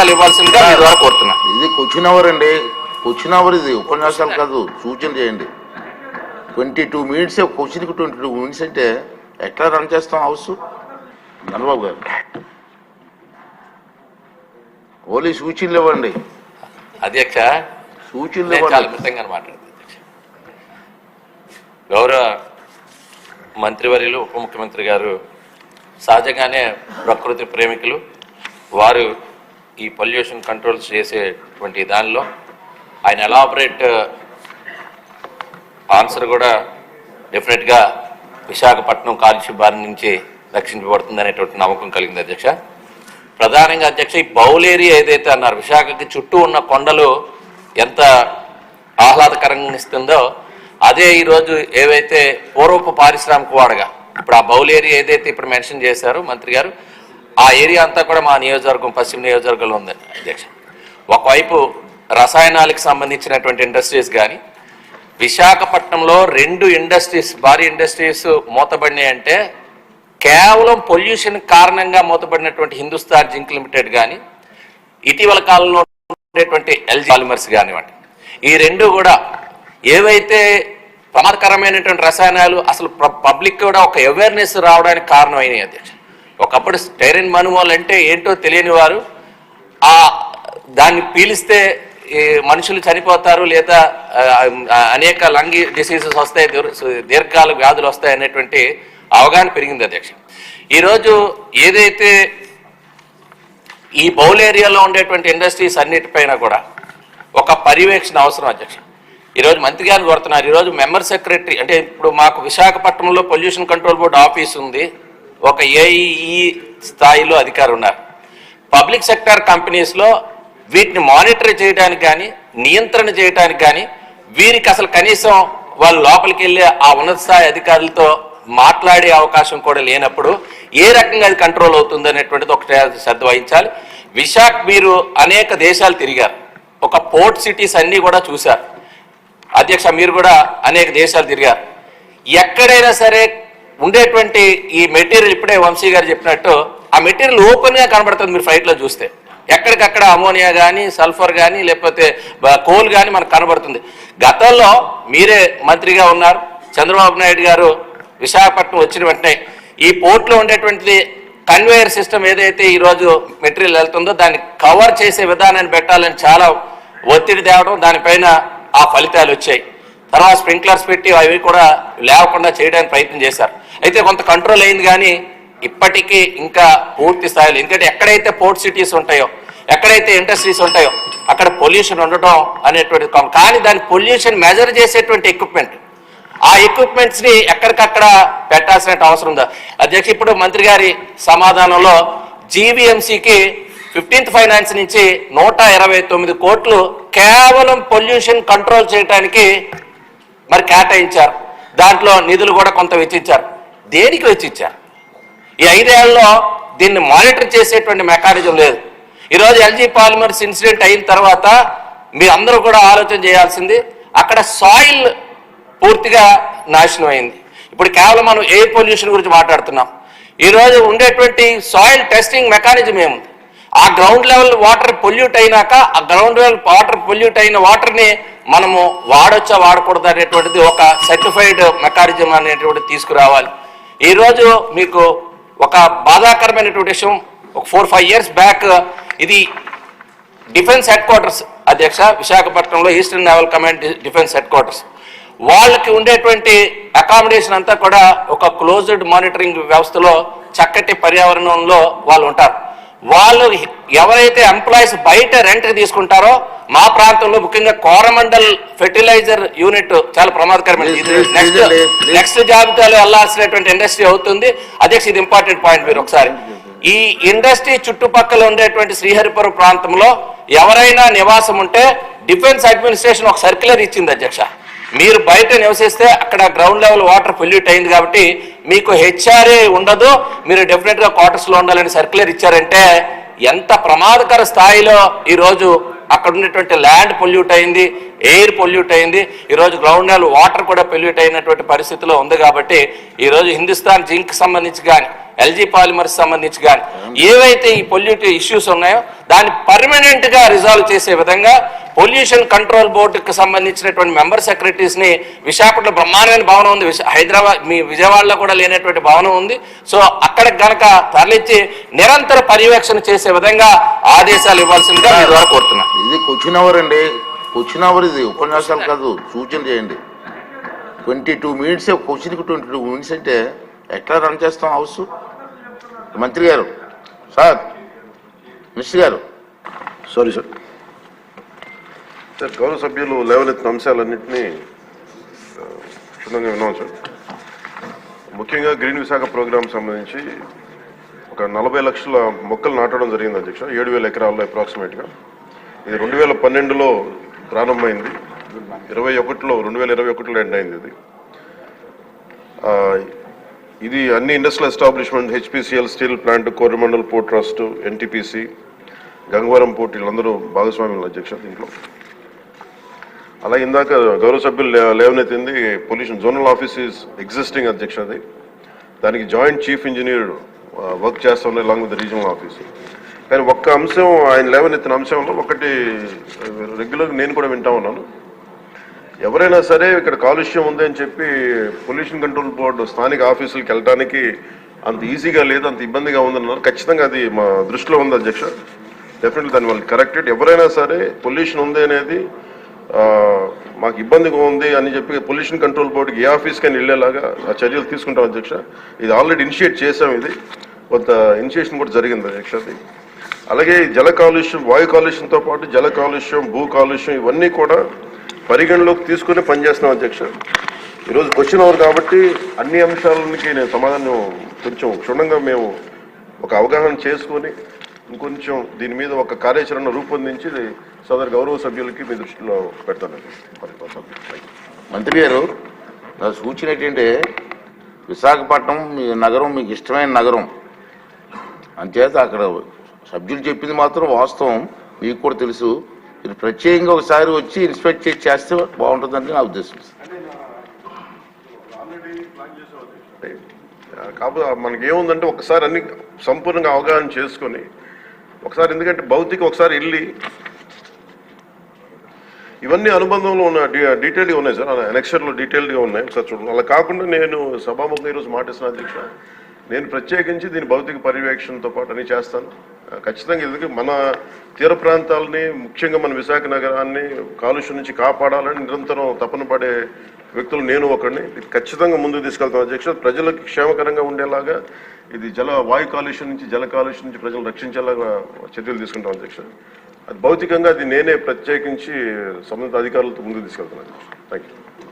సమాధానాలు ఇవ్వాల్సిందిగా మీ ద్వారా కోరుతున్నా. ఇది క్వశ్చన్ అవర్ అండి, క్వశ్చన్ అవర్ ఇది, ఉపన్యాసాలు కాదు, సూచన చేయండి. 22 minutes క్వశ్చన్కి 22 minutes అంటే ఎట్లా రన్ చేస్తాం హౌస్? చంద్రబాబు గారు ఓన్లీ సూచనలు ఇవ్వండి అధ్యక్ష. సూచనలు చాలా అద్భుతంగా మాట్లాడుతుంది గౌరవ మంత్రివర్యులు ఉప ముఖ్యమంత్రి గారు. సహజంగానే ప్రకృతి ప్రేమికులు వారు ఈ పొల్యూషన్ కంట్రోల్స్ చేసేటువంటి దానిలో ఆయన ఎలాబరేట్ ఆన్సర్ కూడా డెఫినెట్గా విశాఖపట్నం కాలుష్య బారి నుంచి రక్షించబడుతుంది అనేటువంటి నమ్మకం కలిగింది అధ్యక్ష. ప్రధానంగా అధ్యక్ష, ఈ బౌల్ ఏరియా ఏదైతే అన్నారు, విశాఖకి చుట్టూ ఉన్న కొండలు ఎంత ఆహ్లాదకరంగా ఇస్తుందో అదే ఈరోజు ఏవైతే పూర్వపు పారిశ్రామిక వాడగా ఇప్పుడు ఆ బౌల్ ఏరియా ఏదైతే ఇప్పుడు మెన్షన్ చేశారో మంత్రి గారు, ఆ ఏరియా అంతా కూడా మా నియోజకవర్గం పశ్చిమ నియోజకవర్గంలో ఉందండి అధ్యక్ష. ఒకవైపు రసాయనాలకు సంబంధించినటువంటి ఇండస్ట్రీస్ కానీ, విశాఖపట్నంలో 2 ఇండస్ట్రీస్ భారీ ఇండస్ట్రీస్ మూతబడినాయి అంటే కేవలం పొల్యూషన్ కారణంగా మూతబడినటువంటి హిందుస్థాన్ జింక్ లిమిటెడ్ కానీ, ఇటీవల కాలంలో ఉండేటువంటి ఎల్జీ పాలిమర్స్ కానివ్వండి, ఈ 2 కూడా ఏవైతే ప్రమాదకరమైనటువంటి రసాయనాలు అసలు పబ్లిక్ కూడా ఒక అవేర్నెస్ రావడానికి కారణమైనవి అధ్యక్ష. ఒకప్పుడు స్టైరిన్ మనుమోల్ అంటే ఏంటో తెలియని వారు దాన్ని పీలిస్తే మనుషులు చనిపోతారు లేదా అనేక లంగ్ డిసీజెస్ వస్తాయి, దీర్ఘకాల వ్యాధులు వస్తాయి అనేటువంటి అవగాహన పెరిగింది అధ్యక్ష. ఈరోజు ఏదైతే ఈ బౌల్ ఏరియాలో ఉండేటువంటి ఇండస్ట్రీస్ అన్నిటిపైన కూడా ఒక పర్యవేక్షణ అవసరం అధ్యక్ష. ఈరోజు మంత్రి గారిని కోరుతున్నారు. ఈరోజు మెంబర్ సెక్రటరీ అంటే ఇప్పుడు మాకు విశాఖపట్నంలో పొల్యూషన్ కంట్రోల్ బోర్డు ఆఫీస్ ఉంది, ఒక ఏఈఈ స్థాయిలో అధికారులు ఉన్నారు. పబ్లిక్ సెక్టార్ కంపెనీస్లో వీటిని మానిటర్ చేయడానికి కానీ నియంత్రణ చేయడానికి కానీ వీరికి అసలు కనీసం వాళ్ళు లోపలికి వెళ్ళి ఆ ఉన్నత స్థాయి అధికారులతో మాట్లాడే అవకాశం కూడా లేనప్పుడు ఏ రకంగా అది కంట్రోల్ అవుతుంది అనేటువంటిది ఒకటే శ్రద్ధ వహించాలి. మీరు అనేక దేశాలు తిరిగారు, ఒక పోర్ట్ సిటీస్ అన్నీ కూడా చూశారు అధ్యక్ష. మీరు కూడా అనేక దేశాలు తిరిగారు. ఎక్కడైనా సరే ఉండేటువంటి ఈ మెటీరియల్ ఇప్పుడే వంశీ గారు చెప్పినట్టు ఆ మెటీరియల్ ఓపెన్గా కనబడుతుంది. మీరు ఫ్లైట్లో చూస్తే ఎక్కడికక్కడ అమోనియా కానీ సల్ఫర్ కానీ లేకపోతే కోల్ కానీ మనకు కనబడుతుంది. గతంలో మీరే మంత్రిగా ఉన్నారు, చంద్రబాబు నాయుడు గారు విశాఖపట్నం వచ్చిన వెంటనే ఈ పోర్ట్లో ఉండేటువంటిది కన్వేయర్ సిస్టమ్ ఏదైతే ఈరోజు మెటీరియల్ వెళ్తుందో దాన్ని కవర్ చేసే విధానాన్ని పెట్టాలని చాలా ఒత్తిడి తేవడం, దానిపైన ఆ ఫలితాలు వచ్చాయి. తర్వాత స్ప్రింక్లర్స్ పెట్టి అవి కూడా లేకుండా చేయడానికి ప్రయత్నం చేశారు. అయితే కొంత కంట్రోల్ అయింది కానీ ఇప్పటికీ ఇంకా పూర్తి స్థాయిలో, ఎందుకంటే ఎక్కడైతే పోర్ట్ సిటీస్ ఉంటాయో ఎక్కడైతే ఇండస్ట్రీస్ ఉంటాయో అక్కడ పొల్యూషన్ ఉండటం అనేటువంటిది కానీ దాని పొల్యూషన్ మెజర్ చేసేటువంటి ఎక్విప్మెంట్, ఆ ఎక్విప్మెంట్స్ని ఎక్కడికక్కడ పెట్టాల్సిన అవసరం ఉందా అధ్యక్ష? ఇప్పుడు మంత్రి గారి సమాధానంలో జీవీఎంసీకి 15th ఫైనాన్స్ నుంచి 129 కోట్లు కేవలం పొల్యూషన్ కంట్రోల్ చేయడానికి మరి కేటాయించారు. దాంట్లో నిధులు కూడా కొంత వెచ్చించారు. దేనికి వెచ్చించారు? ఈ 5 ఏళ్లలో దీన్ని మానిటర్ చేసేటువంటి మెకానిజం లేదు. ఈరోజు ఎల్జీ పాలిమర్స్ ఇన్సిడెంట్ అయిన తర్వాత మీరు అందరూ కూడా ఆలోచన చేయాల్సింది, అక్కడ సాయిల్ పూర్తిగా నాశనం అయింది. ఇప్పుడు కేవలం మనం ఎయిర్ పొల్యూషన్ గురించి మాట్లాడుతున్నాం. ఈరోజు ఉండేటువంటి సాయిల్ టెస్టింగ్ మెకానిజం ఏముంది? ఆ గ్రౌండ్ లెవెల్ వాటర్ పొల్యూట్ అయినాక ఆ గ్రౌండ్ లెవెల్ వాటర్ పొల్యూట్ అయిన వాటర్ని మనము వాడొచ్చా వాడకూడదు అనేటువంటిది ఒక సర్టిఫైడ్ మెకానిజం అనేటువంటిది తీసుకురావాలి. ఈరోజు మీకు ఒక బాధాకరమైనటువంటి విషయం, ఒక 4-5 years బ్యాక్ ఇది డిఫెన్స్ హెడ్ క్వార్టర్స్ అధ్యక్ష, విశాఖపట్నంలో eastern naval command defence head quarters, వాళ్ళకి ఉండేటువంటి అకామిడేషన్ అంతా కూడా ఒక క్లోజ్డ్ మానిటరింగ్ వ్యవస్థలో చక్కటి పర్యావరణంలో వాళ్ళు ఉంటారు. వాళ్ళు ఎవరైతే ఎంప్లాయీస్ బయట రెంట్కి తీసుకుంటారో మా ప్రాంతంలో ముఖ్యంగా కోరమండల్ ఫెర్టిలైజర్ యూనిట్ చాలా ప్రమాదకరమైనది. నెక్స్ట్ జాబితాలో వెళ్లాల్సినటువంటి ఇండస్ట్రీ అవుతుంది అధ్యక్ష. ఇది ఇంపార్టెంట్ పాయింట్. మీరు ఒకసారి ఈ ఇండస్ట్రీ చుట్టుపక్కల ఉండేటువంటి శ్రీహరిపురం ప్రాంతంలో ఎవరైనా నివాసం ఉంటే డిఫెన్స్ అడ్మినిస్ట్రేషన్ ఒక సర్క్యులర్ ఇచ్చింది అధ్యక్ష. మీరు బయట నివసిస్తే అక్కడ గ్రౌండ్ లెవెల్ వాటర్ పొల్యూట్ అయింది కాబట్టి మీకు హెచ్ఆర్ఏ ఉండదు, మీరు డెఫినెట్గా క్వార్టర్స్లో ఉండాలని సర్క్యులర్ ఇచ్చారంటే ఎంత ప్రమాదకర స్థాయిలో ఈరోజు అక్కడ ఉన్నటువంటి ల్యాండ్ పొల్యూట్ అయింది, ఎయిర్ పొల్యూట్ అయింది, ఈరోజు గ్రౌండ్ లెవెల్ వాటర్ కూడా పొల్యూట్ అయినటువంటి పరిస్థితిలో ఉంది. కాబట్టి ఈరోజు హిందుస్థాన్ జింక్ సంబంధించి కానీ ఎల్జీ పాలిమర్స్ సంబంధించి కానీ ఏవైతే ఈ పొల్యూటివ్ ఇష్యూస్ ఉన్నాయో దాన్ని పర్మనెంట్ గా రిజాల్వ్ చేసే విధంగా పొల్యూషన్ కంట్రోల్ బోర్డుకి సంబంధించినటువంటి మెంబర్ సెక్రటరీస్ ని విశాఖపట్నంలో బ్రహ్మాండమైన భవనం ఉంది, హైదరాబాద్ మీ విజయవాడలో కూడా లేనటువంటి భవనం ఉంది. సో అక్కడికి గనక తరలించి నిరంతర పర్యవేక్షణ చేసే విధంగా ఆదేశాలు ఇవ్వాల్సిందిగా మీ ద్వారా కోరుతున్నాను. ఇది క్వశ్చన్ అవర్ అండి, క్వశ్చన్ అవర్ ఇది ఉపన్యాసాలు కాదు, సూచన చేయండి. 22 minutes క్వశ్చన్కి 22 minutes అంటే ఎట్లా రన్ చేస్తాం హౌస్? మంత్రి గారు, సార్, మినిస్టర్ గారు. Sorry sir. సార్, గౌరవ సభ్యులు లేవనెత్తిన అంశాలన్నింటినీ క్షుణ్ణంగా విన్నాం సార్. ముఖ్యంగా గ్రీన్ విశాఖ ప్రోగ్రామ్ సంబంధించి ఒక 40 లక్షల మొక్కలు నాటడం జరిగింది అధ్యక్ష, 7,000 ఎకరాల్లో అప్రాక్సిమేట్గా. ఇది 2012లో ప్రారంభమైంది, 2021లో ఎండ్ అయింది. ఇది అన్ని industrial establishment, HPCL steel plant, Coromandel port trust, NTPC, Gangavaram port, వీళ్ళందరూ భాగస్వామ్యులు అధ్యక్ష దీంట్లో. అలాగే ఇందాక గౌరవ సభ్యులు లేవనెత్తింది pollution zonal office is existing అధ్యక్ష. అది దానికి జాయింట్ చీఫ్ ఇంజనీర్ వర్క్ చేస్తున్నారు అలాంగ్ విత్ రీజనల్ ఆఫీస్. కానీ ఒక్క అంశం ఆయన లేవనెత్తిన అంశంలో ఒకటి రెగ్యులర్గా నేను కూడా వింటా ఉన్నాను. ఎవరైనా సరే ఇక్కడ కాలుష్యం ఉంది అని చెప్పి పొల్యూషన్ కంట్రోల్ బోర్డు స్థానిక ఆఫీసులకు వెళ్ళడానికి అంత ఈజీగా లేదు, అంత ఇబ్బందిగా ఉందన్నారు. ఖచ్చితంగా అది మా దృష్టిలో ఉంది అధ్యక్ష. డెఫినెట్లీ దాన్ని వాళ్ళు కరెక్టెడ్. ఎవరైనా సరే పొల్యూషన్ ఉంది అనేది మాకు ఇబ్బందిగా ఉంది అని చెప్పి పొల్యూషన్ కంట్రోల్ బోర్డుకి ఏ ఆఫీస్కైనా వెళ్ళేలాగా ఆ చర్యలు తీసుకుంటాం అధ్యక్ష. ఇది ఆల్రెడీ ఇనిషియేట్ చేసాం, ఇది కొంత ఇనిషియేషన్ కూడా జరిగింది అధ్యక్ష. అది అలాగే జల కాలుష్యం, వాయు కాలుష్యంతో పాటు జల కాలుష్యం, భూ కాలుష్యం ఇవన్నీ కూడా పరిగణలోకి తీసుకుని పనిచేస్తున్నాం అధ్యక్ష. ఈరోజు క్వశ్చన్ అవర్ కాబట్టి అన్ని అంశాలకి నేను సమాధానం కొంచెం క్షుణ్ణంగా మేము ఒక అవగాహన చేసుకొని ఇంకొంచెం దీని మీద ఒక కార్యాచరణ రూపొందించి సదరు గౌరవ సభ్యులకి మీ దృష్టిలో పెడతానండి. మంత్రి గారు, నా సూచన ఏంటంటే విశాఖపట్నం మీ నగరం మీకు ఇష్టమైన నగరం అంచేత అక్కడ సభ్యులు చెప్పింది మాత్రం వాస్తవం, మీకు కూడా తెలుసు. మీరు ప్రత్యేకంగా ఒకసారి వచ్చి ఇన్స్పెక్ట్ చేస్తే బాగుంటుందని నా ఉద్దేశం. కాకపోతే మనకి ఏముందంటే ఒకసారి అన్ని సంపూర్ణంగా అవగాహన చేసుకొని ఒకసారి, ఎందుకంటే భౌతిక ఒకసారి వెళ్ళి ఇవన్నీ అనుబంధంలో ఉన్న డీటెయిల్గా ఉన్నాయి సార్, ఎనెక్చర్లో డీటెయిల్గా ఉన్నాయి, ఒకసారి చూడండి. అలా కాకుండా నేను సభాముఖంగా ఈరోజు మాటిస్తున్నాను అధ్యక్ష, నేను ప్రత్యేకించి దీని భౌతిక పర్యవేక్షణతో పాటు అన్ని చేస్తాను ఖచ్చితంగా. ఎందుకంటే మన తీర ప్రాంతాలని, ముఖ్యంగా మన విశాఖ నగరాన్ని కాలుష్యం నుంచి కాపాడాలని నిరంతరం తపన పడే వ్యక్తులు నేను ఒకరిని. ఇది ఖచ్చితంగా ముందుకు తీసుకెళ్తాను అధ్యక్ష. ప్రజలకు క్షేమకరంగా ఉండేలాగా ఇది వాయు కాలుష్యం నుంచి, జల కాలుష్యం నుంచి ప్రజలు రక్షించేలాగా చర్యలు తీసుకుంటాం అధ్యక్ష. అది భౌతికంగా అది నేనే ప్రత్యేకించి సంబంధిత అధికారులతో ముందుకు తీసుకెళ్తాను అధ్యక్ష. Thank you.